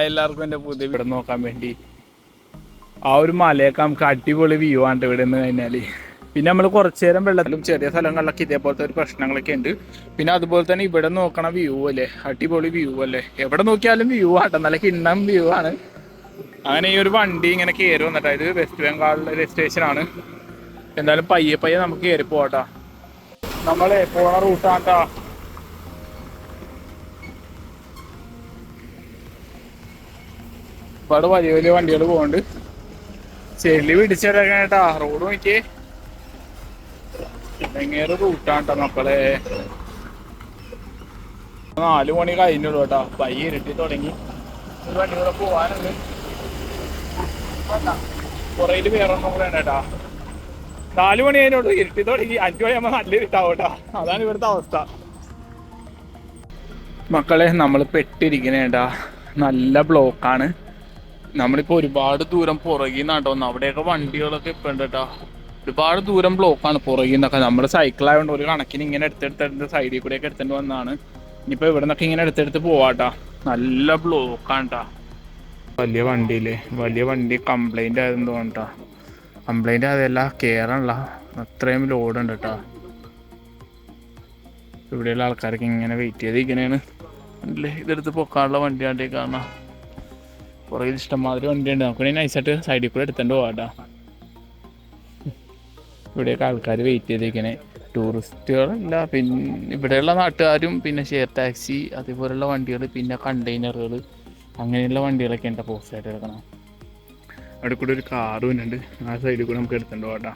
Hi എല്ലാവർക്കും എൻ്റെ പുതിയ ഇവിടെ നോക്കാൻ വേണ്ടി ആ ഒരു മലയൊക്കെ നമുക്ക് അടിപൊളി വ്യൂ ആണ് ഇവിടെ നിന്ന് കഴിഞ്ഞാൽ. പിന്നെ നമ്മൾ കുറച്ച് നേരം വെള്ളത്തിലും ചെറിയ സ്ഥലങ്ങളിലൊക്കെ ഇതേപോലത്തെ ഒരു പ്രശ്നങ്ങളൊക്കെ ഉണ്ട്. പിന്നെ അതുപോലെ തന്നെ ഇവിടെ നോക്കണ വ്യൂ അല്ലേ, അടിപൊളി വ്യൂ അല്ലേ, എവിടെ നോക്കിയാലും വ്യൂ ആട്ടോ, നല്ല കിണ്ണം വ്യൂ ആണ്. അങ്ങനെ ഈ ഒരു വണ്ടി ഇങ്ങനെ കയറി വന്നിട്ടാ, ഇത് വെസ്റ്റ് ബംഗാളിലെ സ്റ്റേഷനാണ്. എന്തായാലും പയ്യെ പയ്യെ നമുക്ക് കയറി പോകട്ടാ. നമ്മളെ പോണ റൂട്ടാട്ടാ. ഒരുപാട് വലിയ വലിയ വണ്ടികൾ പോകുന്നുണ്ട്. ചെല്ലി പിടിച്ചിടക്കാനായിട്ടാ റോഡ് നോക്കിയേ, ഭയങ്കര റൂട്ടാട്ടോ മക്കളെ. 4 മണി കഴിഞ്ഞുള്ളൂ കേട്ടോ, പയ്യെ ഇരുട്ടി തുടങ്ങി. ഒരു വണ്ടി കൂടെ പോവാനുണ്ട്, പുറയില് വേറൊന്നും കൂടെ ഉണ്ട് കേട്ടാ. 4 മണി കഴിഞ്ഞോളൂ, ഇരുട്ടി തുടങ്ങി. 5 മണിയാകുമ്പോൾ നല്ല ഇരുട്ടാവും കേട്ടോ, അതാണ് ഇവിടുത്തെ അവസ്ഥ മക്കളെ. നമ്മൾ പെട്ടിരിക്കണേട്ടാ, നല്ല ബ്ലോക്കാണ്. നമ്മളിപ്പോൾ ഒരുപാട് ദൂരം പുറകിൽ നിന്നാട്ടോ വന്നത്, അവിടെയൊക്കെ വണ്ടികളൊക്കെ ഇപ്പം ഉണ്ട് കേട്ടോ. ഒരുപാട് ദൂരം ബ്ലോക്കാണ് പുറകിൽ നിന്നൊക്കെ. നമ്മുടെ സൈക്കിളായതുകൊണ്ട് ഒരു കണക്കിന് ഇങ്ങനെ എടുത്തെടുത്ത് സൈഡിൽ കൂടെയൊക്കെ എടുത്തിട്ട് വന്നതാണ്. ഇനിയിപ്പോൾ ഇവിടെ നിന്നൊക്കെ ഇങ്ങനെ എടുത്തെടുത്ത് പോവാട്ടാ, നല്ല ബ്ലോക്കാണ് കേട്ടോ. വലിയ വണ്ടിയില്ലേ, വലിയ വണ്ടി കംപ്ലൈൻ്റ് ആയതെന്ന് തോന്നട്ടാ. കംപ്ലൈൻ്റ് ആയതല്ല, കയറാനുള്ള അത്രയും ലോഡുണ്ട് കേട്ടോ. ഇവിടെയുള്ള ആൾക്കാരൊക്കെ ഇങ്ങനെ വെയിറ്റ് ചെയ്തിരിക്കണേണ് അല്ലേ. ഇതെടുത്ത് പൊക്കാനുള്ള വണ്ടിയാണ്ടേ കാണാം. പുറകിൽ ഇഷ്ടംമാതിരി വണ്ടിയുണ്ട്, നമുക്ക് നൈസായിട്ട് സൈഡിൽ കൂടെ എടുത്തോണ്ട് പോകാട്ടോ. ഇവിടെയൊക്കെ ആൾക്കാർ വെയിറ്റ് ചെയ്തിരിക്കണേ, ടൂറിസ്റ്റുകളല്ല, പിന്നെ ഇവിടെയുള്ള നാട്ടുകാരും, പിന്നെ ഷെയർ ടാക്സി അതേപോലെയുള്ള വണ്ടികൾ, പിന്നെ കണ്ടെയ്നറുകൾ, അങ്ങനെയുള്ള വണ്ടികളൊക്കെ ഉണ്ട് പോസ്റ്റായിട്ട് കിടക്കണം. അവിടെ കൂടെ ഒരു കാറും ഉണ്ട്, ആ സൈഡിൽ കൂടെ നമുക്ക് എടുത്തോണ്ട് പോകാട്ടോ.